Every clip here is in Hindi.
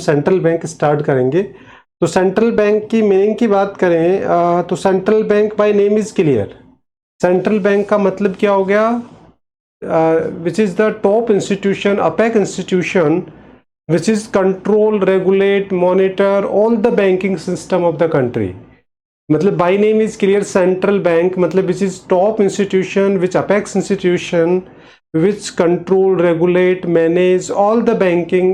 सेंट्रल बैंक स्टार्ट करेंगे। तो सेंट्रल बैंक की मीनिंग की बात करें तो central bank by name is clear. Central bank का मतलब क्या हो गया? Which is the top institution, apex institution which is control, regulate, monitor all the banking system of the country. मतलब by name is clear central bank मतलब which is top institution, which apex institution which control, regulate, manage all the banking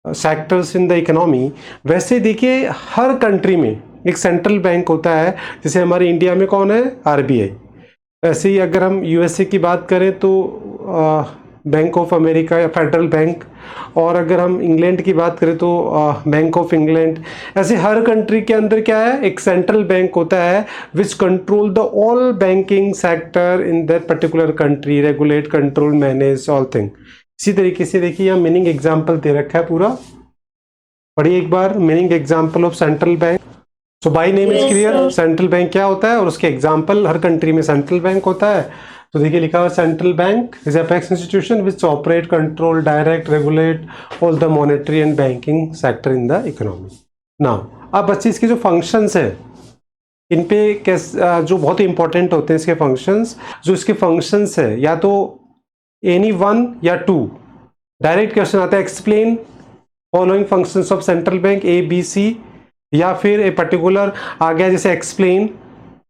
sectors in the economy. वैसे देखिए हर कंट्री में एक सेंट्रल बैंक होता है, जैसे हमारे इंडिया में कौन है? आरबीआई। वैसे ही अगर हम यूएसए की बात करें तो बैंक ऑफ अमेरिका या फेडरल बैंक, और अगर हम इंग्लैंड की बात करें तो बैंक ऑफ इंग्लैंड। ऐसे हर कंट्री के अंदर क्या है? एक सेंट्रल बैंक होता है which control the all banking sector in that particular country, regulate, control, manage all thing. इसी तरीके से देखिए यहाँ मीनिंग एग्जाम्पल दे रखा है पूरा, पढ़िए एक बार meaning example of central bank. So by name is clear central bank क्या होता है और उसके एग्जाम्पल हर कंट्री में सेंट्रल बैंक होता है। तो देखिए लिखा हुआ central bank is apex institution which operate, control, direct, regulate all the monetary and banking sector in the economy. Now अब बच्चे इसके जो फंक्शंस है इन पे जो बहुत ही इंपॉर्टेंट होते हैं इसके फंक्शंस, जो इसके फंक्शंस है या तो एनी वन या टू। डायरेक्ट क्वेश्चन आता है explain following functions of central bank A B C, या फिर ए पर्टिकुलर आ गया जैसे explain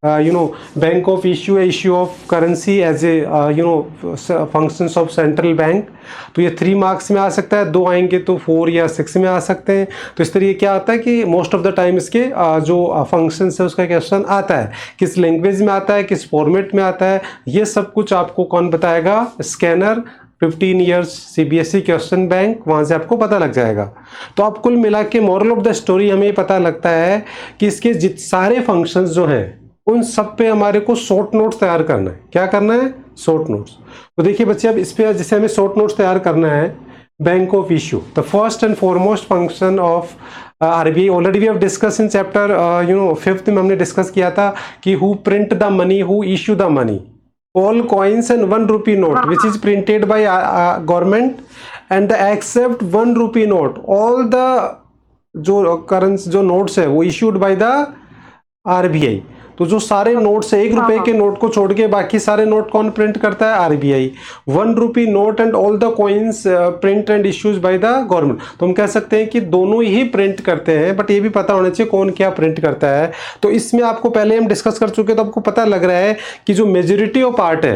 bank of issue of currency as a functions of central bank. तो ये 3 मार्क्स में आ सकता है, 2 आएंगे तो 4 या 6 में आ सकते हैं। तो इस तरीके क्या आता है कि मोस्ट ऑफ द टाइम इसके जो फंक्शंस है उसका क्वेश्चन आता है, किस लैंग्वेज में आता है, किस फॉर्मेट में आता है, ये सब कुछ आपको कौन बताएगा? Scanner 15 years CBSE question bank, वहां से आपको पता लग जाएगा। तो आप कुल मिला के मॉरल ऑफ द स्टोरी हमें पता लगता है कि इसके सारे फंक्शंस जो हैं उन सब पे हमारे को शॉर्ट नोट्स तैयार करना है। क्या करना है? Short notes. तो देखिए बच्चे अब इस पे जैसे हमें शॉर्ट नोट्स तैयार करना है, bank of issue the first and foremost function of RBI already we have discuss in chapter 5th में हमने डिस्कस किया था कि who print the money, who issue the money, all coins and 1 rupee note which is printed by government and the except 1 rupee note all the जो करंस जो नोट्स है वो issued by the आरबीआई। तो जो सारे नोट्स है 1 रुपए के नोट को छोड़ के बाकी सारे नोट कौन प्रिंट करता है? RBI. 1 rupee note and all the coins print and issues by the government. तो हम कह सकते हैं कि दोनों ही प्रिंट करते हैं, बट ये भी पता होना चाहिए कौन क्या प्रिंट करता है। तो इसमें आपको पहले हम डिस्कस कर चुके, तो आपको पता लग रहा है कि जो मेजोरिटी ऑफ पार्ट है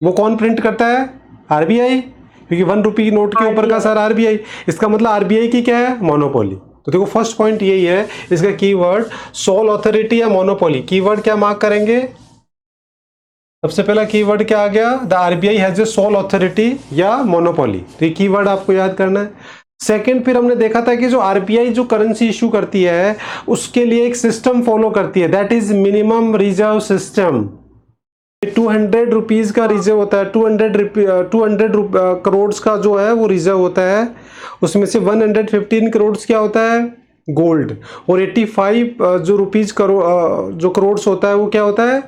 वो कौन प्रिंट करता है? आरबीआई, क्योंकि 1 रुपी नोट के ऊपर का सारा आरबीआई। इसका मतलब आरबीआई की क्या है? मोनोपोली। तो देखो फर्स्ट पॉइंट यही है, इसका कीवर्ड सोल अथॉरिटी या मोनोपोली। कीवर्ड क्या मार्क करेंगे? सबसे पहला कीवर्ड क्या आ गया? The RBI has a soul authority या मोनोपोली। तो ये कीवर्ड आपको याद करना है। सेकंड, फिर हमने देखा था कि जो आरबीआई जो करेंसी इशू करती है उसके लिए एक सिस्टम फॉलो करती है, that is minimum reserve system. 200 rupees का रिजर्व होता है, 200 करोड़ का जो है वो रिजर्व होता है। उसमें से 115 करोड़ क्या होता है? गोल्ड। और 85 जो रुपीज जो करोड़ होता है वो क्या होता है?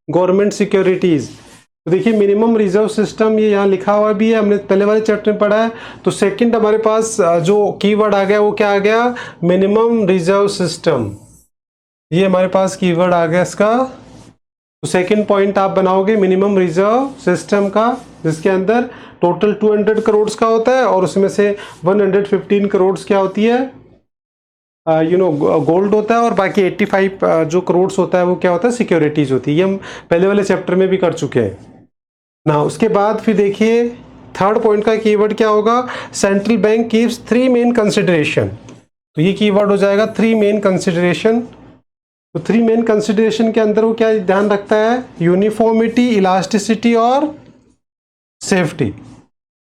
Government securities. तो देखिए मिनिमम रिजर्व सिस्टम ये यहाँ लिखा हुआ भी है, हमने पहले वाले चैप्टर में पढ़ा है। तो सेकंड हमारे पास जो कीवर्ड आ गया वो क्या आ गया? Minimum reserve system. ये हमारे पास कीवर्ड आ गया इसका। तो सेकेंड पॉइंट आप बनाओगे मिनिमम रिजर्व सिस्टम का, जिसके अंदर टोटल 200 करोड़ का होता है और उसमें से 115 करोड़ क्या होती है? गोल्ड होता है, और बाकी 85 जो करोड़ होता है वो क्या होता है? सिक्योरिटीज होती है। ये हम पहले वाले चैप्टर में भी कर चुके हैं ना। उसके बाद फिर देखिए थर्ड पॉइंट का कीवर्ड क्या होगा? Central bank keeps 3 main consideration. तो ये कीवर्ड हो जाएगा 3 मेन कंसिडरेशन। तो 3 मेन कंसिडरेशन के अंदर वो क्या ध्यान रखता है? यूनिफॉर्मिटी, इलास्टिसिटी और सेफ्टी।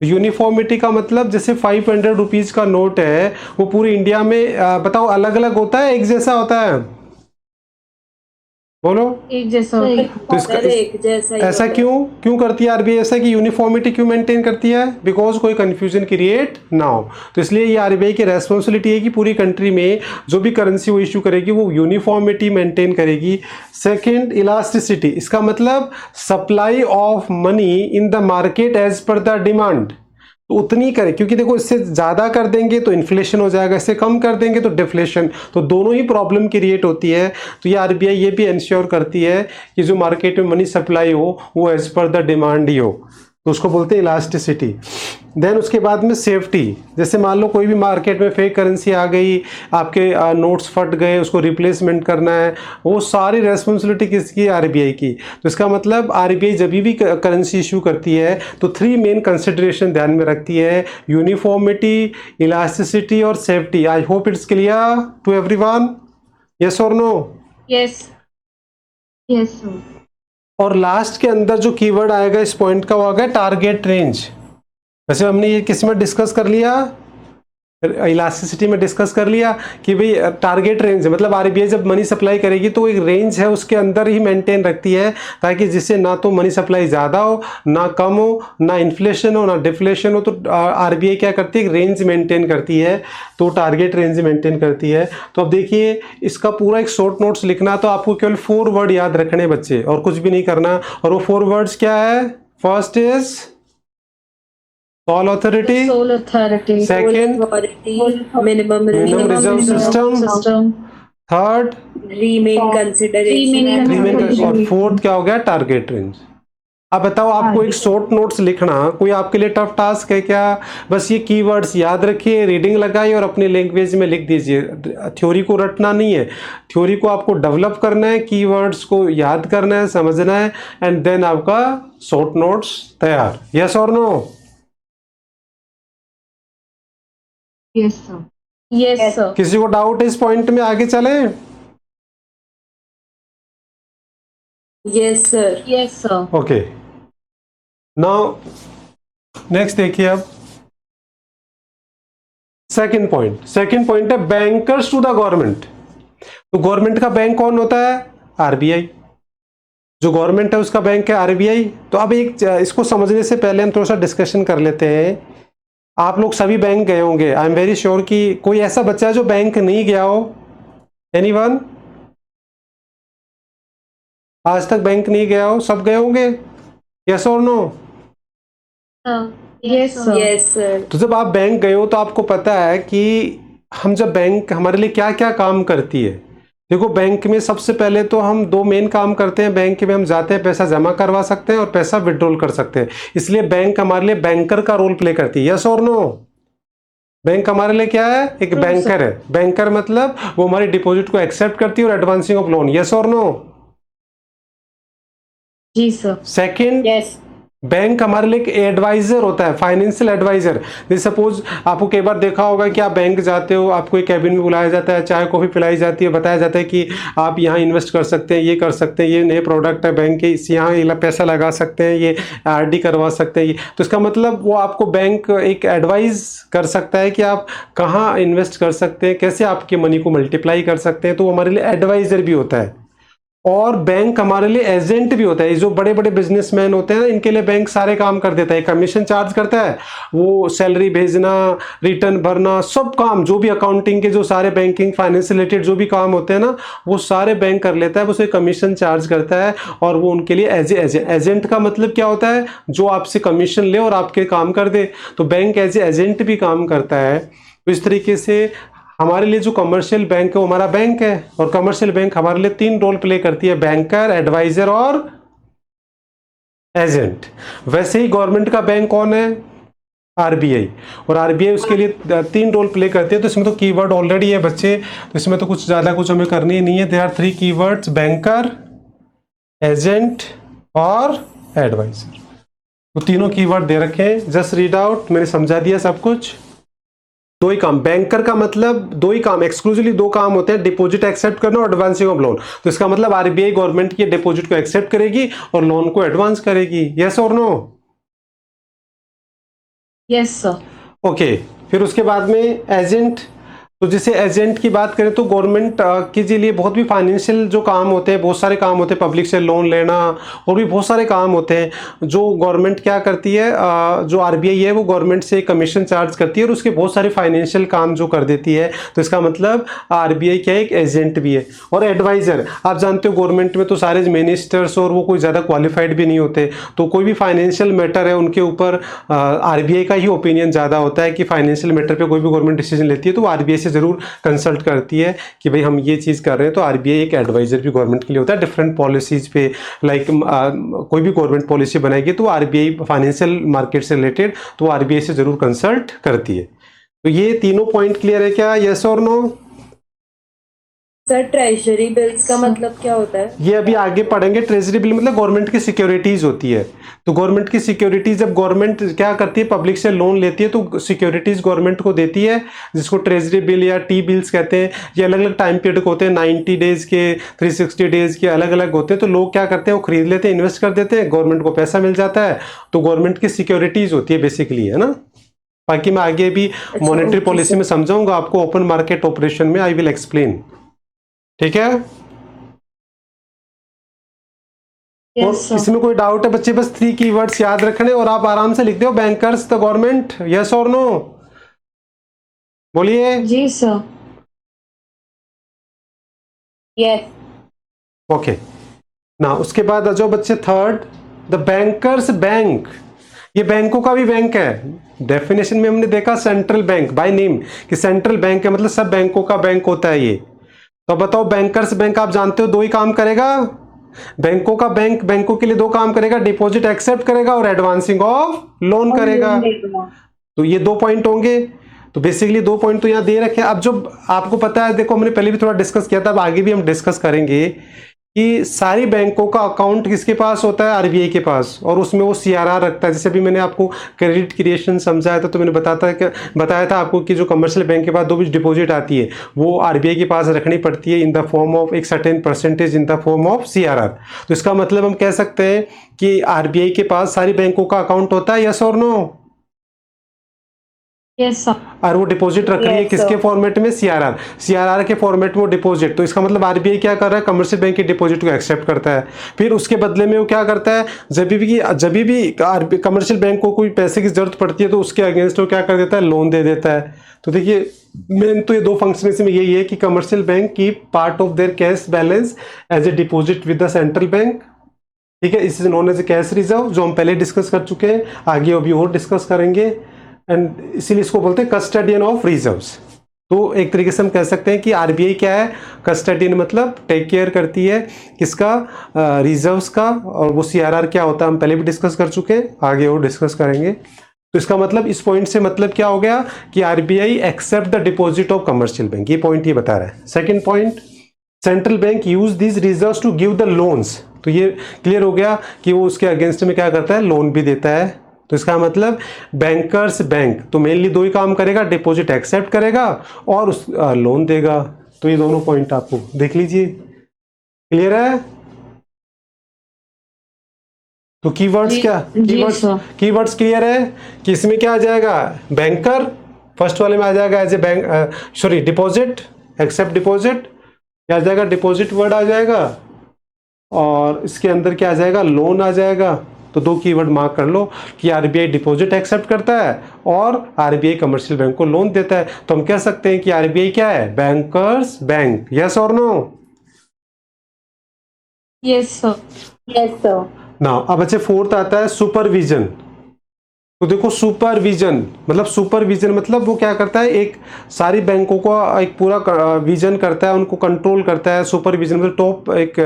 यूनिफॉर्मिटी का मतलब जैसे 500 रुपीज का नोट है वो पूरी इंडिया में बताओ अलग अलग होता है, एक जैसा होता है? बोलो। एक जैसा होता है। तो इसका एक जैसा ऐसा क्यों करती है आरबीआई ऐसा कि यूनिफॉर्मिटी क्यों मेंटेन करती है? बिकॉज कोई कंफ्यूजन क्रिएट ना हो। तो इसलिए ये आरबीआई की रेस्पॉन्सिबिलिटी है कि पूरी कंट्री में जो भी करेंसी वो इशू करेगी वो यूनिफॉर्मिटी मेंटेन करेगी। Second, elasticity. इसका मतलब supply of money in the market as per the demand. तो उतनी करें, क्योंकि देखो इससे ज़्यादा कर देंगे तो इन्फ्लेशन हो जाएगा, इससे कम कर देंगे तो डिफ्लेशन, तो दोनों ही प्रॉब्लम क्रिएट होती है। तो ये आरबीआई ये भी इंश्योर करती है कि जो मार्केट में मनी सप्लाई हो वो एज पर द डिमांड ही हो, तो उसको बोलते हैं इलास्टिसिटी। देन उसके बाद में सेफ्टी, जैसे मान लो कोई भी मार्केट में फेक करेंसी आ गई, आपके नोट्स फट गए, उसको रिप्लेसमेंट करना है, वो सारी रेस्पॉन्सिबिलिटी किसकी है? आरबीआई की। तो इसका मतलब आरबीआई जब भी करेंसी इशू करती है तो 3 मेन कंसिडरेशन ध्यान में रखती है, यूनिफॉर्मिटी, इलास्टिसिटी और safety. I hope it's clear to everyone, yes और नो? Yes yes sir. और लास्ट के अंदर जो कीवर्ड आएगा इस पॉइंट का वो आएगा टारगेट रेंज। वैसे हमने ये किस में डिस्कस कर लिया? इलास्टिसिटी में डिस्कस कर लिया कि भाई टारगेट रेंज है, मतलब आरबीआई जब मनी सप्लाई करेगी तो एक रेंज है उसके अंदर ही मेंटेन रखती है, ताकि जिससे ना तो मनी सप्लाई ज़्यादा हो, ना कम हो, ना इन्फ्लेशन हो, ना डिफ्लेशन हो। तो आरबीआई क्या करती है? रेंज मेंटेन करती है, तो टारगेट रेंज मेंटेन करती है। तो अब देखिए इसका पूरा एक शॉर्ट नोट्स लिखना, तो आपको केवल 4 वर्ड याद रखने बच्चे, और कुछ भी नहीं करना। और वो 4 वर्ड्स क्या है? First is sole authority, Sole authority, second minimum minimum reserve system, system, third remain consideration and remain, consideration. और फोर्थ क्या हो गया? Target range. अब बताओ, आपको एक शॉर्ट नोट्स लिखना कोई आपके लिए टफ टास्क है क्या? बस ये कीवर्ड्स याद रखिए, रीडिंग लगाइए और अपनी लैंग्वेज में लिख दीजिए। थ्योरी को रटना नहीं है, थ्योरी को आपको डेवलप करना है, कीवर्ड्स को याद करना है, समझना है, एंड देन आपका शॉर्ट नोट्स तैयार। यस और no? Yes sir. Yes sir. किसी को डाउट है इस पॉइंट में? आगे चलें? yes sir Yes sir. Okay, now next देखिए अब सेकंड पॉइंट है बैंकर्स टू द गवर्नमेंट। तो गवर्नमेंट का बैंक कौन होता है? आरबीआई। जो गवर्नमेंट है उसका बैंक है आरबीआई। तो अब एक इसको समझने से पहले हम थोड़ा सा डिस्कशन कर लेते हैं। आप लोग सभी बैंक गए होंगे, आई एम वेरी श्योर कि कोई ऐसा बच्चा है जो बैंक नहीं गया हो? एनीवन? आज तक बैंक नहीं गया हो? सब गए होंगे, यस और no? Yes sir. yes sir तो जब आप बैंक गए हो तो आपको पता है कि हम जब बैंक हमारे लिए क्या क्या काम करती है। देखो, बैंक में सबसे पहले तो हम 2 मेन काम करते हैं। बैंक में हम जाते हैं, पैसा जमा करवा सकते हैं और पैसा विड्रॉल कर सकते हैं। इसलिए बैंक हमारे लिए बैंकर का रोल प्ले करती है, यस और नो? बैंक हमारे लिए क्या है? एक बैंकर है। बैंकर मतलब वो हमारी डिपॉजिट को एक्सेप्ट करती है और एडवांसिंग ऑफ लोन, यस और नो? जी सर। सेकंड, yes बैंक हमारे लिए एक एडवाइजर होता है, फाइनेंशियल एडवाइजर। जैसे सपोज आपको कई बार देखा होगा कि आप बैंक जाते हो, आपको एक कैबिन में बुलाया जाता है, चाय कॉफी पिलाई जाती है, बताया जाता है कि आप यहाँ इन्वेस्ट कर सकते हैं, ये कर सकते हैं, ये नए प्रोडक्ट है बैंक के, इस यहाँ ये पैसा लगा सकते हैं, ये आरडी करवा सकते हैं। तो इसका मतलब वो आपको बैंक एक एडवाइस कर सकता है कि आप कहाँ इन्वेस्ट कर सकते हैं, कैसे आपके मनी को मल्टीप्लाई कर सकते हैं। तो वो हमारे लिए एडवाइजर भी होता है। और बैंक हमारे लिए एजेंट भी होता है। जो बड़े बड़े बिजनेसमैन होते हैं इनके लिए बैंक सारे काम कर देता है, कमीशन चार्ज करता है, वो सैलरी भेजना, रिटर्न भरना, सब काम, जो भी अकाउंटिंग के जो सारे बैंकिंग फाइनेंस रिलेटेड जो भी काम होते हैं ना, वो सारे बैंक कर लेता है, वो उसे कमीशन चार्ज करता है। और वो उनके लिए एजेंट का मतलब क्या होता है? जो आपसे कमीशन ले और आपके काम कर दे। तो बैंक एज एजेंट भी काम करता है। तो इस तरीके से हमारे लिए जो कमर्शियल बैंक है वो हमारा बैंक है। और कमर्शियल बैंक हमारे लिए 3 रोल प्ले करती है, बैंकर, एडवाइजर और एजेंट। वैसे ही गवर्नमेंट का बैंक कौन है? आरबीआई। और आरबीआई उसके लिए 3 रोल प्ले करती है। तो इसमें तो कीवर्ड ऑलरेडी है बच्चे, तो इसमें तो कुछ ज़्यादा कुछ हमें करनी ही नहीं है। There are 3 keywords, banker, agent और एडवाइजर। तो तीनों कीवर्ड दे रखे हैं, जस्ट रीड आउट, मैंने समझा दिया सब कुछ। 2 ही काम, बैंकर का मतलब 2 ही काम, एक्सक्लूसिवली 2 काम होते हैं, डिपॉजिट एक्सेप्ट करना और एडवांसिंग ऑफ लोन। तो इसका मतलब आरबीआई गवर्नमेंट की डिपॉजिट को एक्सेप्ट करेगी और लोन को एडवांस करेगी, यस और नो? Yes sir. ओके, फिर उसके बाद में एजेंट। तो जैसे एजेंट की बात करें तो गवर्नमेंट के लिए बहुत भी फाइनेंशियल जो काम होते हैं, बहुत सारे काम होते हैं, पब्लिक से लोन लेना और भी बहुत सारे काम होते हैं जो गवर्नमेंट क्या करती है, जो आरबीआई है वो गवर्नमेंट से कमीशन चार्ज करती है और उसके बहुत सारे फाइनेंशियल काम जो कर देती है। तो इसका मतलब आरबीआई क्या एक एजेंट भी है। और एडवाइज़र, आप जानते हो गवर्नमेंट में तो सारे मिनिस्टर्स और वो कोई ज़्यादा क्वालिफाइड भी नहीं होते, तो कोई भी फाइनेंशियल मैटर है उनके ऊपर आरबीआई का ही ओपिनियन ज़्यादा होता है कि फाइनेंशियल मैटर पे कोई भी गवर्नमेंट डिसीजन लेती है तो आरबीआई से ज़रूर कंसल्ट करती है कि भाई हम ये चीज़ कर रहे हैं। तो आरबीआई एक एडवाइज़र भी गवर्नमेंट के लिए होता है डिफरेंट पॉलिसीज़ पे। लाइक कोई भी गवर्नमेंट पॉलिसी बनाएगी तो आरबीआई फाइनेंशियल मार्केट से रिलेटेड तो आरबीआई से ज़रूर कंसल्ट करती है। तो ये तीनों पॉइंट क्लियर है क्या, यस और नो? सर ट्रेजरी बिल्स का मतलब क्या होता है? ये अभी आगे पढ़ेंगे। ट्रेजरी बिल मतलब गवर्नमेंट की सिक्योरिटीज होती है। तो गवर्नमेंट की सिक्योरिटीज जब गवर्नमेंट क्या करती है, पब्लिक से लोन लेती है तो सिक्योरिटीज गवर्नमेंट को देती है, जिसको ट्रेजरी बिल या टी बिल्स कहते हैं। ये अलग अलग टाइम पीरियड होते हैं, 90 डेज के, 360 डेज के, अलग अलग होते हैं। तो लोग क्या करते हैं, वो खरीद लेते हैं, इन्वेस्ट कर देते हैं, गवर्नमेंट को पैसा मिल जाता है। तो गवर्नमेंट की सिक्योरिटीज होती है बेसिकली, है ना। बाकी मैं आगे भी मॉनेटरी पॉलिसी में समझाऊंगा आपको, ओपन मार्केट ऑपरेशन में आई विल एक्सप्लेन, ठीक है। और Yes, sir. इसमें कोई डाउट है बच्चे? बस 3 कीवर्ड्स याद रखने और आप आराम से लिख दो, बैंकर्स द गवर्नमेंट, यस और नो, बोलिए। जी सर। यस। ओके ना, उसके बाद आ जाओ बच्चे थर्ड, द बैंकर्स बैंक। ये बैंकों का भी बैंक है। डेफिनेशन में हमने देखा सेंट्रल बैंक बाय नेम कि सेंट्रल बैंक है, मतलब सब बैंकों का बैंक होता है ये। तो बताओ बैंकर्स बैंक आप जानते हो 2 ही काम करेगा। बैंकों का बैंक बैंकों के लिए 2 काम करेगा, डिपॉजिट एक्सेप्ट करेगा और एडवांसिंग ऑफ लोन करेगा। तो ये 2 पॉइंट होंगे। तो बेसिकली 2 पॉइंट तो यहाँ दे रखे हैं। अब जो आपको पता है, देखो हमने पहले भी थोड़ा डिस्कस किया था, अब आगे भी हम डिस्कस करेंगे कि सारी बैंकों का अकाउंट किसके पास होता है, आरबीआई के पास, और उसमें वो सीआरआर रखता है। जैसे अभी मैंने आपको क्रेडिट क्रिएशन समझाया था, तो मैंने बताया था आपको कि जो कमर्शियल बैंक के पास जो भी डिपॉजिट आती है वो आरबीआई के पास रखनी पड़ती है इन द फॉर्म ऑफ एक certain percentage in the form of CRR. तो इसका मतलब हम कह सकते हैं कि आरबीआई के पास सारी बैंकों का अकाउंट होता है, यस और नो? Yes sir. और वो डिपॉजिट रख रही है Yes, किसके sir. फॉर्मेट में, सीआरआर के फॉर्मेट में वो डिपॉजिट। तो इसका मतलब आरबीआई क्या कर रहा है, कमर्शियल बैंक के डिपॉजिट को एक्सेप्ट करता है। फिर उसके बदले में वो क्या करता है, जब भी कमर्शियल बैंक को कोई पैसे की जरूरत पड़ती है तो उसके अगेंस्ट वो क्या कर देता है, लोन दे देता है। तो देखिए मेन तो ये 2 फंक्शन इसमें यही है कि commercial bank keep part of their cash balance as a deposit with the central bank, ठीक है। Is is known as a cash reserve, जो हम पहले डिस्कस कर चुके हैं, आगे अभी और डिस्कस करेंगे। एंड इसीलिए इसको बोलते हैं कस्टडियन ऑफ रिजर्व्स। तो एक तरीके से हम कह सकते हैं कि आरबीआई क्या है, कस्टडियन, मतलब टेक केयर करती है किसका, रिजर्व्स का। और वो सीआरआर क्या होता है हम पहले भी डिस्कस कर चुके हैं, आगे और डिस्कस करेंगे। तो इसका मतलब इस पॉइंट से मतलब क्या हो गया कि RBI accept the deposit of commercial bank, ये पॉइंट ये बता रहा है। Second point, central bank use this reserves to give the loans. तो ये क्लियर हो गया कि वो उसके अगेंस्ट में क्या करता है, लोन भी देता है। तो इसका मतलब बैंकर्स बैंक तो मेनली 2 ही काम करेगा, डिपॉजिट एक्सेप्ट करेगा और उस लोन देगा। तो ये दोनों पॉइंट आपको देख लीजिए, क्लियर है। तो कीवर्ड्स क्या, कीवर्ड्स क्लियर है कि इसमें क्या आ जाएगा, बैंकर फर्स्ट वाले में आ जाएगा as a bank, sorry deposit, accept deposit, क्या आ जाएगा, डिपॉजिट वर्ड आ जाएगा, और इसके अंदर क्या आ जाएगा, लोन आ जाएगा। तो 2 कीवर्ड मार्क कर लो कि आरबीआई डिपॉजिट एक्सेप्ट करता है और आरबीआई कमर्शियल बैंक को लोन देता है। तो हम कह सकते हैं कि आरबीआई क्या है, बैंकर्स बैंक, यस और no? Yes sir. Yes sir. ना अब अच्छे फोर्थ आता है सुपरविजन। तो देखो सुपरविजन मतलब वो क्या करता है, एक सारी बैंकों को एक पूरा विजन करता है, उनको कंट्रोल करता है। सुपरविजन मतलब टॉप एक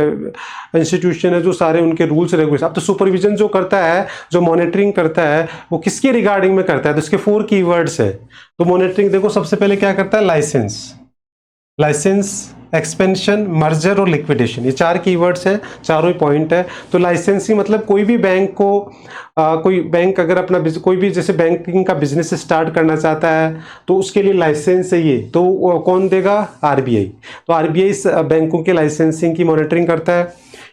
इंस्टीट्यूशन है जो सारे उनके रूल्स रेगुलेशन। अब तो सुपरविजन जो करता है, जो मॉनिटरिंग करता है, वो किसके रिगार्डिंग में करता है, तो इसके 4 कीवर्ड्स है। तो मॉनिटरिंग देखो सबसे पहले क्या करता है, लाइसेंस, एक्सपेंशन, मर्जर और लिक्विडेशन, ये 4 कीवर्ड्स हैं, चारों ही पॉइंट है। तो लाइसेंसिंग मतलब कोई भी बैंक को कोई बैंक अगर अपना कोई भी जैसे बैंकिंग का बिजनेस स्टार्ट करना चाहता है तो उसके लिए लाइसेंस चाहिए, तो कौन देगा, आरबीआई। तो आरबीआई बैंकों के लाइसेंसिंग की मॉनिटरिंग करता है।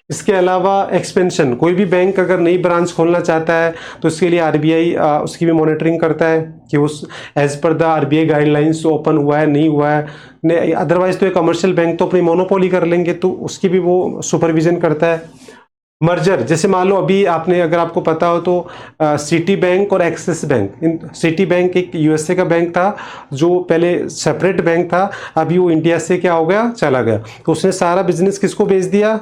इसके अलावा एक्सपेंशन, कोई भी बैंक अगर नई ब्रांच खोलना चाहता है तो उसके लिए आरबीआई उसकी भी मॉनिटरिंग करता है कि उस as per the RBI guidelines open हुआ है नहीं हुआ है। अदरवाइज तो ये कमर्शियल बैंक तो अपनी मोनोपोली कर लेंगे, तो उसकी भी वो सुपरविजन करता है। मर्जर, जैसे मान लो अभी आपने, अगर आपको पता हो तो सिटी बैंक और एक्सिस बैंक, सिटी बैंक एक यूएसए का बैंक था जो पहले सेपरेट बैंक था, अभी वो इंडिया से क्या हो गया, चला गया, तो उसने सारा बिजनेस किसको बेच दिया,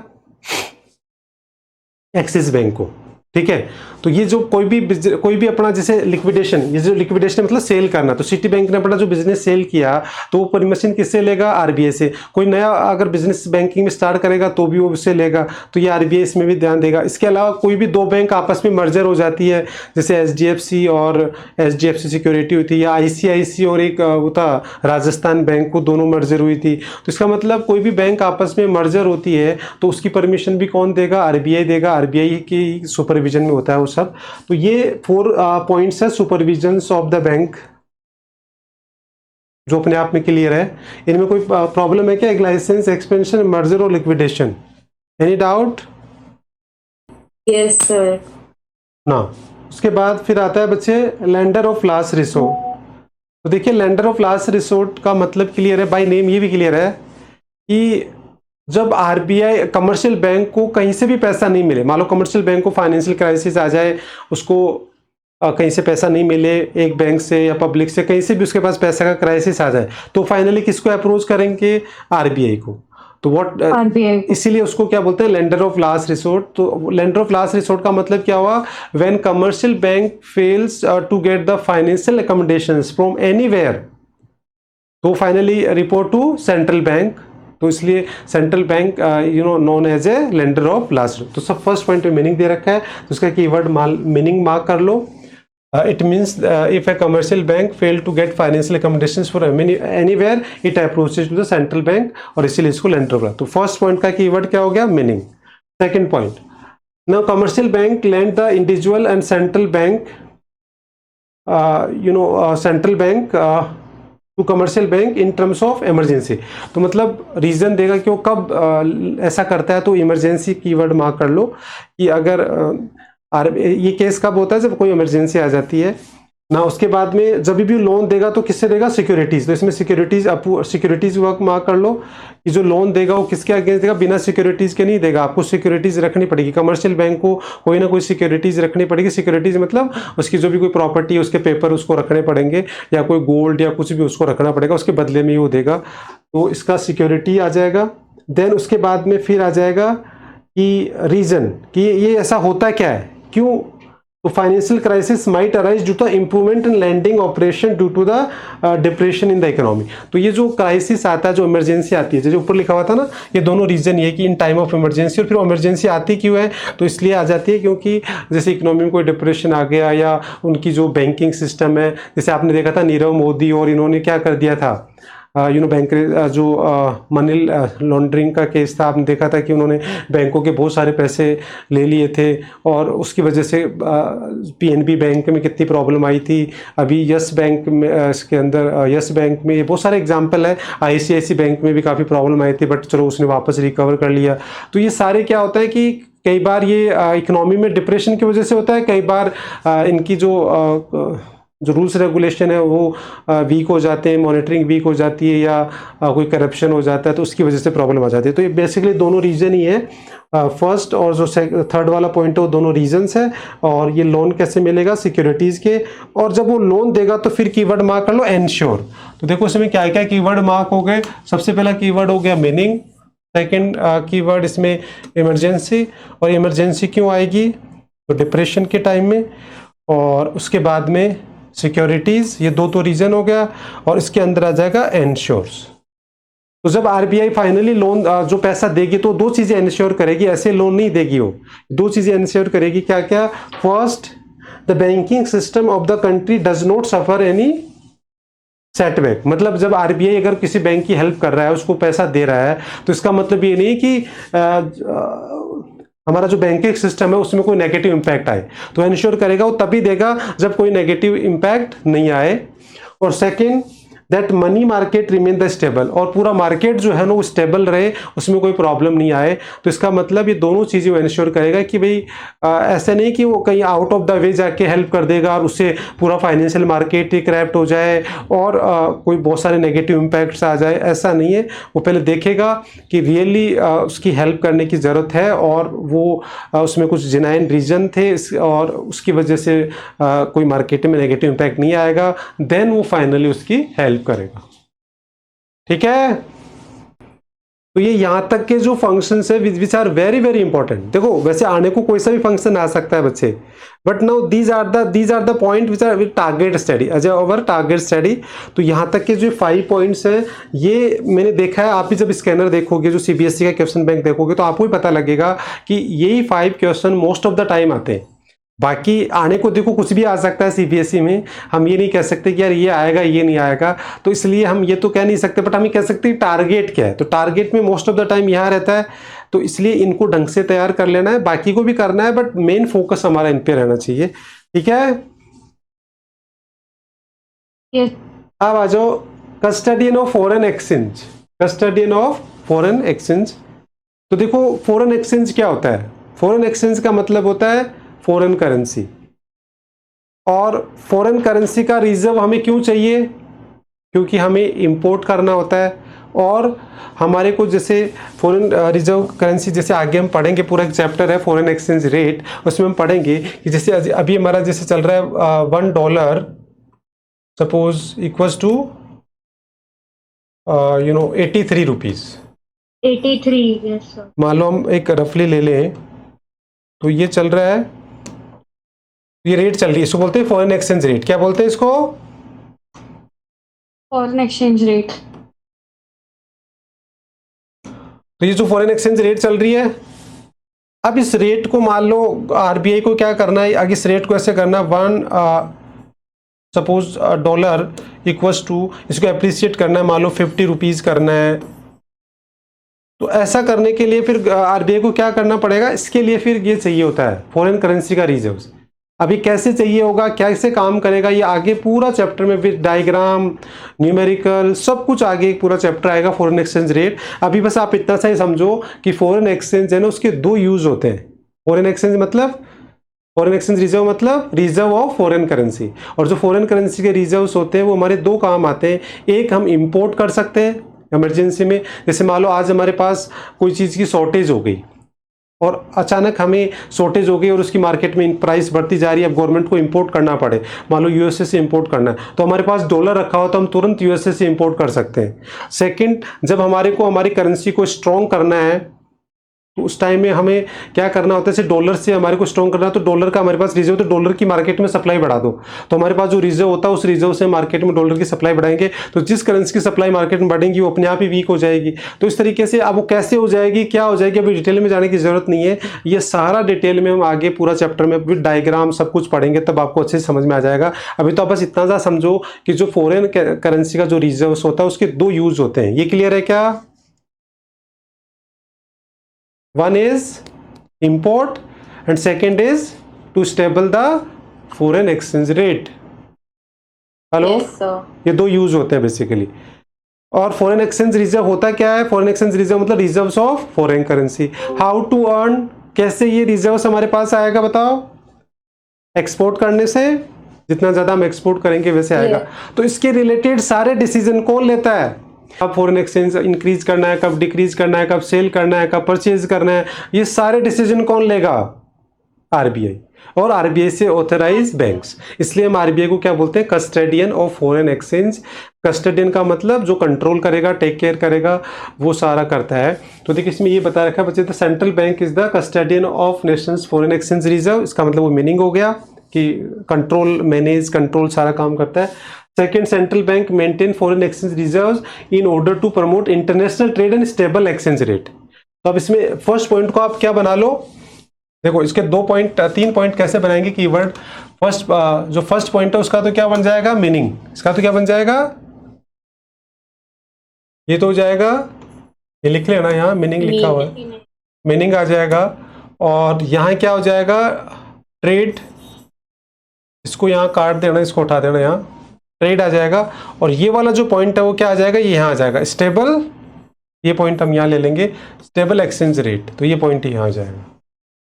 एक्सिस बैंक को। ठीक है, तो ये जो कोई भी अपना जैसे लिक्विडेशन, ये जो लिक्विडेशन मतलब सेल करना, तो सिटी बैंक ने अपना जो बिजनेस सेल किया तो वो परमिशन किससे लेगा, आरबीआई से। कोई नया अगर बिजनेस बैंकिंग में स्टार्ट करेगा तो भी वो उससे लेगा, तो ये आरबीआई इसमें भी ध्यान देगा। इसके अलावा कोई भी दो बैंक आपस में मर्जर हो जाती है, जैसे एचडीएफसी और एचडीएफसी सिक्योरिटी हुई थी, या आईसीआईसी और एक वो था राजस्थान बैंक, को दोनों मर्जर हुई थी। तो इसका मतलब कोई भी बैंक आपस में मर्जर होती है तो उसकी परमिशन भी कौन देगा, आरबीआई देगा, आरबीआई की सुपरविजन में होता है वो सब। तो ये 4 पॉइंट्स है सुपरविजन ऑफ द बैंक, जो अपने आप में क्लियर है। इनमें कोई प्रॉब्लम है क्या, एक लाइसेंस, एक्सपेंशन, मर्जर और liquidation, any doubt? Yes sir. ना, उसके बाद फिर आता है बच्चे लेंडर ऑफ लास्ट रिसोर्ट। तो देखिए लेंडर ऑफ लास्ट रिसोर्ट का मतलब क्लियर है, बाय नेम ये भी क्लियर है कि जब आरबीआई कमर्शियल बैंक को कहीं से भी पैसा नहीं मिले, मान लो कमर्शियल बैंक को फाइनेंशियल क्राइसिस आ जाए, उसको कहीं से पैसा नहीं मिले, एक बैंक से या पब्लिक से कहीं से भी उसके पास पैसा का क्राइसिस आ जाए, तो फाइनली किसको अप्रोच करेंगे, आरबीआई को। तो व्हाट, आरबीआई, इसीलिए उसको क्या बोलते हैं, लेंडर ऑफ लास्ट रिसोर्ट। तो लेंडर ऑफ लास्ट रिसोर्ट का मतलब क्या हुआ, when commercial bank fails to get the financial accommodations from anywhere, तो finally report to central bank. तो इसलिए central bank known as a lender of last. तो सब फर्स्ट पॉइंट पे मीनिंग दे रखा है, तो उसका कीवर्ड मीनिंग मार्क कर लो। It means if a commercial bank fail to get financial accommodations for anywhere it approaches to the central bank, और इसीलिए इसको लेंडर ऑफ। तो फर्स्ट पॉइंट का कीवर्ड क्या हो गया, meaning. Second point, now commercial bank lend the individual and central bank central bank to commercial bank in terms of emergency. तो मतलब रीजन देगा कि वो कब ऐसा करता है, तो इमरजेंसी कीवर्ड मार्क कर लो कि अगर ये केस कब होता है, जब कोई इमरजेंसी आ जाती है ना। उसके बाद में जब भी लोन देगा तो किससे देगा, सिक्योरिटीज। तो इसमें सिक्योरिटीज वर्क मार्क कर लो कि जो लोन देगा वो किसके अगेंस्ट देगा, बिना सिक्योरिटीज के नहीं देगा, आपको सिक्योरिटीज रखनी पड़ेगी। कमर्शियल बैंक को कोई ना कोई सिक्योरिटीज रखनी पड़ेगी। सिक्योरिटीज मतलब उसकी जो भी कोई प्रॉपर्टी है उसके पेपर उसको रखने पड़ेंगे, या कोई गोल्ड या कुछ भी उसको रखना पड़ेगा, उसके बदले में ही वो देगा, तो इसका सिक्योरिटी आ जाएगा। देन उसके बाद में फिर आ जाएगा कि रीजन, कि ये ऐसा होता क्या है, क्यों। तो financial crisis might arise due to improvement in landing operation due to the depression in the economy. तो ये जो क्राइसिस आता है, जो इमरजेंसी आती है, जो ऊपर लिखा हुआ था ना, ये दोनों रीजन ये कि इन टाइम ऑफ इमरजेंसी। और फिर इमरजेंसी आती क्यों है, तो इसलिए आ जाती है क्योंकि जैसे इकोनॉमी में कोई डिप्रेशन आ गया, या उनकी जो बैंकिंग सिस्टम है, जैसे आपने देखा था नीरव मोदी और इन्होंने क्या कर दिया था, बैंक जो मनी लॉन्ड्रिंग का केस था, आपने देखा था कि उन्होंने बैंकों के बहुत सारे पैसे ले लिए थे, और उसकी वजह से पीएनबी बैंक में कितनी प्रॉब्लम आई थी। अभी यस बैंक में, इसके अंदर यस बैंक में ये बहुत सारे एग्जांपल है। आईसीआईसी बैंक में भी काफ़ी प्रॉब्लम आई थी, बट चलो उसने वापस रिकवर कर लिया। तो ये सारे क्या होता है कि कई बार ये इकोनॉमी में डिप्रेशन की वजह से होता है, कई बार इनकी जो रूल्स रेगुलेशन है वो वीक हो जाते हैं, मॉनिटरिंग वीक हो जाती है, या कोई करप्शन हो जाता है, तो उसकी वजह से प्रॉब्लम आ जाती है। तो ये बेसिकली दोनों रीजन ही है, फर्स्ट और जो थर्ड वाला पॉइंट है वो दोनों रीजंस है। और ये लोन कैसे मिलेगा, सिक्योरिटीज़ के। और जब वो लोन देगा तो फिर कीवर्ड मार्क कर लो एनश्योर। तो देखो इसमें क्या क्या कीवर्ड मार्क हो गए। सबसे पहला कीवर्ड हो गया मीनिंग, सेकेंड कीवर्ड इसमें इमरजेंसी, और इमरजेंसी क्यों आएगी, तो डिप्रेशन के टाइम में। और उसके बाद में सिक्योरिटीज, ये दो तो रीजन हो गया, और इसके अंदर आ जाएगा एनश्योर्स। तो जब आरबीआई फाइनली लोन जो पैसा देगी तो दो चीजें एनश्योर करेगी, ऐसे लोन नहीं देगी वो, दो चीजें एनश्योर करेगी। क्या क्या, first, the banking system of the country does not suffer any setback. मतलब जब आरबीआई अगर किसी बैंक की हेल्प कर रहा है, उसको पैसा दे रहा है, तो इसका मतलब ये नहीं कि हमारा जो बैंकिंग सिस्टम है उसमें कोई नेगेटिव इंपैक्ट आए। तो इंश्योर करेगा वो तभी देगा जब कोई नेगेटिव इंपैक्ट नहीं आए। और second, that money market remain the stable, और पूरा मार्केट जो है ना वो स्टेबल रहे, उसमें कोई प्रॉब्लम नहीं आए। तो इसका मतलब ये दोनों चीज़ें वो इंश्योर करेगा कि भाई ऐसा नहीं कि वो कहीं आउट ऑफ द वे जाके हेल्प कर देगा और उससे पूरा फाइनेंशियल मार्केट ही क्रैप्ट हो जाए और कोई बहुत सारे नेगेटिव इम्पैक्ट्स आ जाए, ऐसा नहीं है। वो पहले देखेगा कि रियली उसकी हेल्प करने की ज़रूरत है और वो उसमें कुछ जेन्युइन रीजन थे और उसकी वजह से कोई मार्केट में नेगेटिव इम्पैक्ट नहीं आएगा, देन वो फाइनली उसकी हेल्प करेगा। ठीक है, तो ये यहाँ तक के जो फंक्शंस है which are very very important. देखो वैसे आने को कोई सा भी फंक्शन आ सकता है बच्चे, but now these are the point which are target study as our target study. तो यहाँ तक के जो 5 पॉइंट्स हैं ये मैंने देखा है, आप भी जब स्कैनर देखोगे, जो सीबीएसई का क्वेश्चन बैंक देखोगे, तो आपको भी पता लगेगा कि यही 5 question most of the time आते हैं। बाकी आने को देखो कुछ भी आ सकता है सीबीएसई में, हम ये नहीं कह सकते कि यार ये आएगा ये नहीं आएगा, तो इसलिए हम ये तो कह नहीं सकते, बट हम ये कह सकते हैं टारगेट क्या है। तो टारगेट में मोस्ट ऑफ द टाइम यहाँ रहता है, तो इसलिए इनको ढंग से तैयार कर लेना है, बाकी को भी करना है, बट मेन फोकस हमारा इन पे रहना चाहिए। ठीक है, Yes. अब आ जाओ custodian of foreign exchange. Custodian of foreign exchange, तो देखो फॉरेन एक्सचेंज क्या होता है। फॉरेन एक्सचेंज का मतलब होता है फॉरेन करेंसी, और फॉरेन करेंसी का रिजर्व हमें क्यों चाहिए, क्योंकि हमें इंपोर्ट करना होता है, और हमारे को जैसे फॉरेन रिजर्व करेंसी, जैसे आगे हम पढ़ेंगे, पूरा एक चैप्टर है फॉरेन एक्सचेंज रेट, उसमें हम पढ़ेंगे कि जैसे अभी हमारा जैसे चल रहा है $1 suppose equals to 83 rupees. 83. Yes, sir. मान लो हम एक रफली ले लें, तो ये चल रहा है, ये रेट चल रही है, इसको बोलते हैं फॉरेन एक्सचेंज रेट। क्या बोलते हैं इसको? Foreign exchange rate. तो ये जो फॉरेन एक्सचेंज रेट चल रही है, अब इस रेट को मान लो आरबीआई को क्या करना है, आगे इस रेट को ऐसे करना, 1 सपोज डॉलर इक्वल्स टू, इसको अप्रिशिएट करना है, मान लो 50 रुपीज़ करना है। तो ऐसा करने के लिए फिर आरबीआई को क्या करना पड़ेगा, इसके लिए फिर ये चाहिए होता है फॉरेन करेंसी का रिजर्व्स। अभी कैसे चाहिए होगा, कैसे काम करेगा, ये आगे पूरा चैप्टर में विद डायग्राम, न्यूमेरिकल, सब कुछ आगे एक पूरा चैप्टर आएगा फॉरेन एक्सचेंज रेट। अभी बस आप इतना सा ही समझो कि फॉरेन एक्सचेंज है ना, उसके 2 यूज होते हैं। फॉरेन एक्सचेंज मतलब, फॉरेन एक्सचेंज रिजर्व मतलब रिजर्व ऑफ फॉरेन करेंसी, और जो फॉरेन करेंसी के रिजर्व्स होते हैं वो हमारे 2 काम आते हैं। एक, हम इंपोर्ट कर सकते हैं इमरजेंसी में, जैसे मान लो आज हमारे पास कोई चीज़ की शॉर्टेज हो गई और अचानक हमें शॉर्टेज हो गई और उसकी मार्केट में प्राइस बढ़ती जा रही है, अब गवर्नमेंट को इंपोर्ट करना पड़े, मान लो यूएसए से इंपोर्ट करना है, तो हमारे पास डॉलर रखा हो तो हम तुरंत यूएसए से इंपोर्ट कर सकते हैं। सेकंड, जब हमारे को हमारी करेंसी को स्ट्रॉन्ग करना है तो उस टाइम में हमें क्या करना होता है, जैसे डॉलर से हमारे को स्ट्रॉन्ग करना है तो डॉलर का हमारे पास रिजर्व, तो डॉलर की मार्केट में सप्लाई बढ़ा दो, तो हमारे पास जो रिजर्व होता है उस रिजर्व से मार्केट में डॉलर की सप्लाई बढ़ाएंगे, तो जिस करेंसी की सप्लाई मार्केट में बढ़ेगी वो अपने आप ही वीक हो जाएगी। तो इस तरीके से अब वो कैसे हो जाएगी, क्या हो जाएगी, अभी डिटेल में जाने की जरूरत नहीं है, ये सारा डिटेल में हम आगे पूरा चैप्टर में विद डायग्राम सब कुछ पढ़ेंगे, तब आपको अच्छे से समझ में आ जाएगा। अभी तो आप बस इतना सा समझो कि जो फॉरेन करेंसी का जो रिजर्व होता है उसके 2 यूज होते हैं। ये क्लियर है क्या? One is import and second is to stable the foreign exchange rate. Hello, Yes, sir. ये 2 यूज होते हैं बेसिकली। और फॉरेन एक्सचेंज रिजर्व होता क्या है? फॉरेन एक्सचेंज रिजर्व मतलब reserves of foreign currency. How to earn, कैसे ये रिजर्व्स हमारे पास आएगा बताओ? एक्सपोर्ट करने से, जितना ज़्यादा हम एक्सपोर्ट करेंगे वैसे आएगा। तो इसके रिलेटेड सारे डिसीजन कौन लेता है? कब फॉरेन एक्सचेंज इंक्रीज करना है, कब डिक्रीज करना है, कब सेल करना है, कब परचेज करना है, ये सारे डिसीजन कौन लेगा? आरबीआई, और आरबीआई से ऑथराइज बैंक्स। इसलिए हम आरबीआई को क्या बोलते हैं? Custodian of foreign exchange. Custodian का मतलब जो कंट्रोल करेगा, टेक केयर करेगा, वो सारा करता है। तो देखिए इसमें ये बता रखा है बच्चे, the central bank is the custodian of Nations foreign exchange reserve. इसका मतलब वो मीनिंग हो गया कि कंट्रोल, मैनेज, कंट्रोल सारा काम करता है। Second, central bank maintain foreign exchange reserves in order to promote international trade and stable exchange rate. तो अब इसमें फर्स्ट पॉइंट को आप क्या बना लो, देखो इसके 3 पॉइंट कैसे बनाएंगे कीवर्ड। फर्स्ट, जो फर्स्ट पॉइंट है उसका तो क्या बन जाएगा? मीनिंग। इसका तो क्या बन जाएगा? ये तो हो जाएगा, ये लिख लेना, यहाँ मीनिंग लिखा हुआ है, मीनिंग आ जाएगा। और यहाँ क्या हो जाएगा? ट्रेड। इसको यहाँ काट देना, इसको उठा देना यहाँ, ट्रेड आ जाएगा, और ये वाला जो पॉइंट है वो क्या आ जाएगा, ये यहाँ आ जाएगा स्टेबल, ये पॉइंट हम यहाँ ले लेंगे स्टेबल एक्सचेंज रेट, तो ये पॉइंट यहाँ आ जाएगा।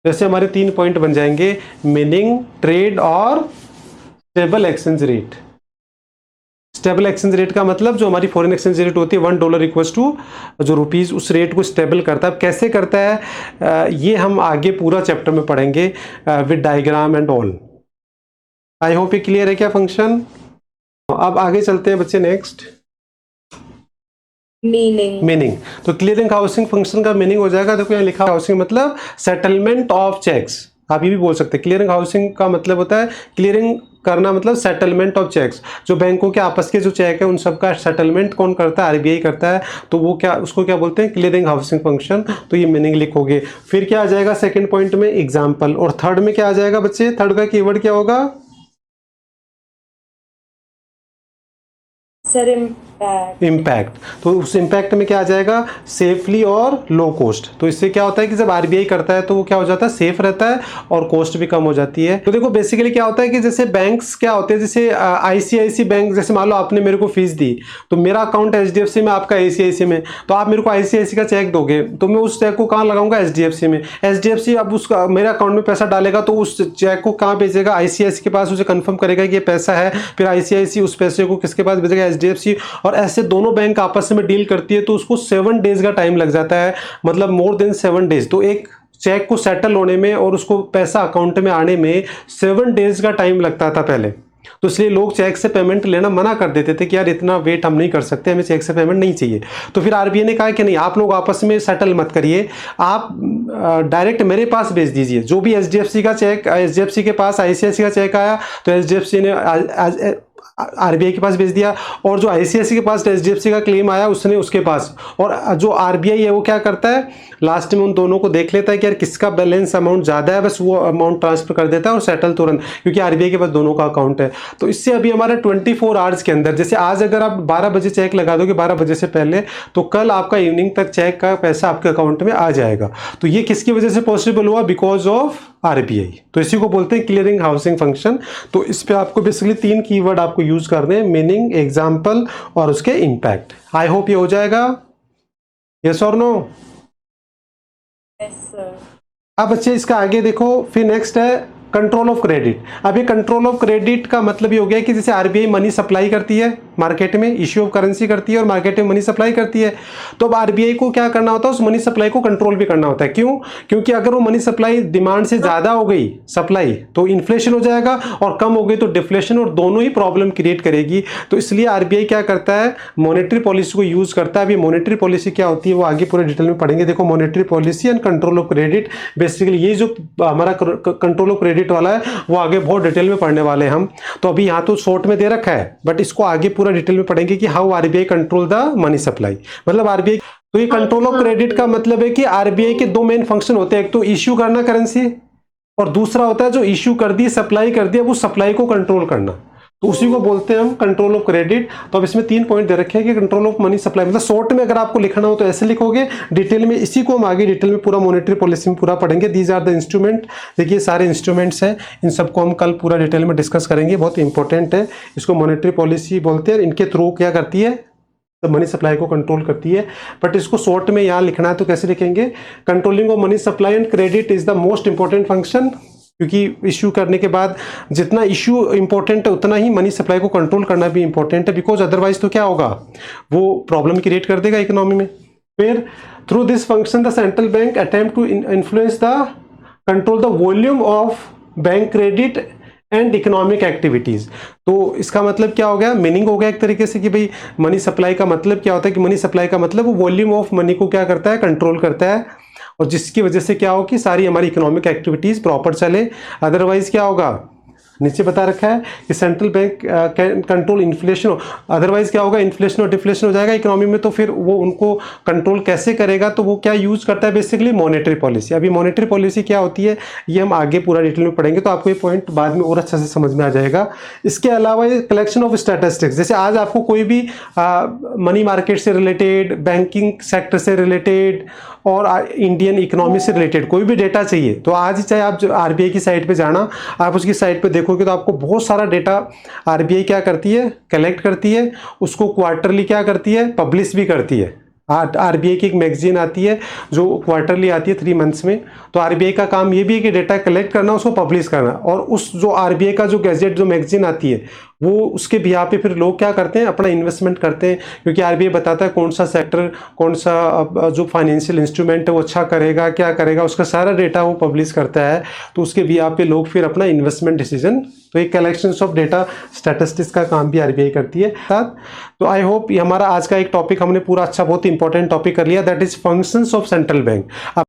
जैसे हमारे 3 पॉइंट बन जाएंगे, मीनिंग, ट्रेड और stable exchange rate. Stable exchange rate का मतलब जो हमारी फॉरेन एक्सचेंज रेट होती है $1 इक्वल्स टू जो रुपीस, उस रेट को स्टेबल करता है। अब कैसे करता है ये हम आगे पूरा चैप्टर में पढ़ेंगे with diagram and all. I hope ये क्लियर है क्या फंक्शन। अब आगे चलते हैं बच्चे, नेक्स्ट मीनिंग। तो क्लियरिंग हाउसिंग फंक्शन का मीनिंग हो जाएगा, देखो यहाँ लिखा हाउसिंग मतलब सेटलमेंट ऑफ चेक्स, आप ये भी बोल सकते हैं। क्लियरिंग हाउसिंग का मतलब होता है क्लियरिंग करना, मतलब सेटलमेंट ऑफ चेक्स, जो बैंकों के आपस के जो चेक है उन सब का सेटलमेंट कौन करता है, आरबीआई करता है, तो वो क्या, उसको क्या बोलते हैं, क्लियरिंग हाउसिंग फंक्शन। तो ये मीनिंग लिखोगे। फिर क्या आ जाएगा सेकंड पॉइंट में, एग्जांपल, और थर्ड में क्या आ जाएगा बच्चे, थर्ड का कीवर्ड क्या होगा सर, इम्पैक्ट। तो उस इम्पैक्ट में क्या आ जाएगा, सेफली और लो कॉस्ट। तो इससे क्या होता है कि जब आरबीआई करता है तो वो क्या हो जाता है, सेफ रहता है और कॉस्ट भी कम हो जाती है। तो देखो बेसिकली क्या होता है कि जैसे बैंक्स क्या होते हैं, जैसे आईसीआईसी बैंक, जैसे मान लो आपने मेरे को फीस दी, तो मेरा अकाउंट एचडीएफसी में, आपका आईसीआईसी में, तो आप मेरे को आईसीआईसी का चेक दोगे, तो मैं उस चेक को कहाँ लगाऊंगा, एचडीएफसी में। एचडीएफसी अब उसका मेरे अकाउंट में पैसा डालेगा तो उस चेक को कहाँ भेजेगा, आईसीआईसी के पास, उसे कंफर्म करेगा कि ये पैसा है, फिर आईसीआईसी उस पैसे को किसके पास भेजेगा, एचडीएफसी। और ऐसे दोनों बैंक आपस में डील करती है, तो उसको 7 डेज का टाइम लग जाता है, मतलब मोर देन 7 डेज। तो एक चेक को सेटल होने में और उसको पैसा अकाउंट में आने में 7 डेज का टाइम लगता था पहले। तो इसलिए लोग चेक से पेमेंट लेना मना कर देते थे कि यार इतना वेट हम नहीं कर सकते, हमें चेक से पेमेंट नहीं चाहिए। तो फिर आरबीआई ने कहा कि नहीं, आप लोग आपस में सेटल मत करिए, आप डायरेक्ट मेरे पास भेज दीजिए। जो भी एचडीएफसी का चेक, एचडीएफसी के पास आईसीआईसी का चेक आया तो एचडीएफसी ने आरबीआई के पास भेज दिया, और जो आईसीआईसी के पास एचडीएफसी का क्लेम आया उसने उसके पास, और जो आरबीआई है वो क्या करता है, लास्ट में उन दोनों को देख लेता है कि यार किसका बैलेंस अमाउंट ज़्यादा है, बस वो अमाउंट ट्रांसफर कर देता है और सेटल तुरंत, क्योंकि आरबीआई के पास दोनों का अकाउंट है। तो इससे अभी हमारा 24 आवर्स के अंदर, जैसे आज अगर आप 12 बजे चेक लगा दोगे 12 बजे से पहले, तो कल आपका इवनिंग तक चेक का पैसा आपके अकाउंट में आ जाएगा। तो ये किसकी वजह से पॉसिबल हुआ, बिकॉज ऑफ आरबीआई। तो इसी को बोलते हैं क्लियरिंग हाउसिंग फंक्शन। तो इस पे आपको बेसिकली 3 कीवर्ड आपको यूज करने हैं, मीनिंग, एग्जांपल और उसके इम्पैक्ट। आई होप ये हो जाएगा, यस और नो। Yes sir. अब बच्चे इसका आगे देखो, फिर नेक्स्ट है कंट्रोल ऑफ क्रेडिट। अब ये कंट्रोल ऑफ क्रेडिट का मतलब ये हो गया कि जैसे आरबीआई मनी सप्लाई करती है मार्केट में, इश्यू ऑफ करेंसी करती है और मार्केट में मनी सप्लाई करती है, तो अब आरबीआई को क्या करना होता है, उस मनी सप्लाई को कंट्रोल भी करना होता है। क्यों, क्योंकि अगर वो मनी सप्लाई डिमांड से ज़्यादा हो गई सप्लाई तो इन्फ्लेशन हो जाएगा, और कम हो गई तो डिफ्लेशन, और दोनों ही प्रॉब्लम क्रिएट करेगी। तो इसलिए आरबीआई क्या करता है, मॉनेटरी पॉलिसी को यूज़ करता है। अभी मॉनेटरी पॉलिसी क्या होती है वो आगे पूरे डिटेल में पढ़ेंगे। देखो monetary policy and control of credit, basically ये जो हमारा कंट्रोल ऑफ क्रेडिट वाला है वो आगे बहुत डिटेल में पढ़ने वाले हैं हम। तो अभी यहाँ तो शॉर्ट में दे रखा है, बट इसको आगे पूरा डिटेल में पढ़ेंगे कि how RBI control the money supply, मतलब आरबीआई। तो ये कंट्रोल ऑफ क्रेडिट का मतलब है कि आरबीआई के 2 मेन फंक्शन होते हैं, एक तो इश्यू करना करेंसी, और दूसरा होता है जो इश्यू कर दी, सप्लाई कर दिया, वो सप्लाई को कंट्रोल करना। तो उसी को बोलते हैं हम कंट्रोल ऑफ क्रेडिट। तो अब इसमें 3 पॉइंट दे रखे हैं कि कंट्रोल ऑफ मनी सप्लाई, मतलब शॉर्ट में अगर आपको लिखना हो तो ऐसे लिखोगे, डिटेल में इसी को हम आगे डिटेल में पूरा मॉनेटरी पॉलिसी में पूरा पढ़ेंगे। दीज आर द इंस्ट्रूमेंट, देखिए सारे इंस्ट्रूमेंट्स हैं, इन सबको हम कल पूरा डिटेल में डिस्कस करेंगे, बहुत इंपॉर्टेंट है। इसको मॉनेटरी पॉलिसी बोलते हैं, इनके थ्रू क्या करती है, तो मनी सप्लाई को कंट्रोल करती है। बट इसको शॉर्ट में यहाँ लिखना है तो कैसे लिखेंगे, controlling of money supply and credit is the most important function, क्योंकि इश्यू करने के बाद जितना इश्यू इंपॉर्टेंट है उतना ही मनी सप्लाई को कंट्रोल करना भी इंपॉर्टेंट है, बिकॉज अदरवाइज तो क्या होगा, वो प्रॉब्लम क्रिएट कर देगा इकोनॉमी में। फिर through this function the central bank attempt to influence the control the volume of bank credit and economic activities. तो इसका मतलब क्या हो गया, मीनिंग हो गया एक तरीके से कि भाई मनी सप्लाई का मतलब क्या होता है, कि मनी सप्लाई का मतलब वो वॉल्यूम ऑफ मनी को क्या करता है, कंट्रोल करता है, और जिसकी वजह से क्या हो कि सारी हमारी इकोनॉमिक एक्टिविटीज प्रॉपर चले। अदरवाइज क्या होगा, नीचे बता रखा है कि central bank can control inflation, otherwise क्या होगा, इन्फ्लेशन और डिफ्लेशन हो जाएगा इकोनॉमी में। तो फिर वो उनको कंट्रोल कैसे करेगा, तो वो क्या यूज करता है, बेसिकली मॉनेटरी पॉलिसी। अभी मॉनेटरी पॉलिसी क्या होती है ये हम आगे पूरा डिटेल में पढ़ेंगे, तो आपको ये पॉइंट बाद में और अच्छा से समझ में आ जाएगा। इसके अलावा ये कलेक्शन ऑफ स्टैटिस्टिक्स, जैसे आज आपको कोई भी मनी मार्केट से रिलेटेड, बैंकिंग सेक्टर से रिलेटेड और इंडियन इकोनॉमी से रिलेटेड कोई भी डेटा चाहिए, तो आज ही चाहे आप जो आरबीआई की साइट पे जाना, आप उसकी साइट पे देखो देखोगे तो आपको बहुत सारा डेटा आरबीआई क्या करती है, कलेक्ट करती है, उसको क्वार्टरली क्या करती है, पब्लिश भी करती है। आरबीआई की एक मैगजीन आती है जो क्वार्टरली आती है 3 मंथ्स में। तो आरबीआई का काम ये भी है कि डेटा कलेक्ट करना, उसको पब्लिश करना। और उस जो आरबीआई का जो गैजेट जो मैगजीन आती है वो उसके बिहा पे फिर लोग क्या करते हैं, अपना इन्वेस्टमेंट करते हैं, क्योंकि आरबीआई बताता है कौन सा सेक्टर, कौन सा जो फाइनेंशियल इंस्ट्रूमेंट है वो अच्छा करेगा, क्या करेगा, उसका सारा डेटा वो पब्लिश करता है। तो उसके बिहा पे लोग फिर अपना इन्वेस्टमेंट डिसीजन, तो एक कलेक्शन ऑफ डेटा स्टैटिस्टिक्स का काम भी आरबीआई करती है। तो आई होप ये हमारा आज का एक टॉपिक हमने पूरा अच्छा, बहुत इंपॉर्टेंट टॉपिक कर लिया, that is functions of central bank.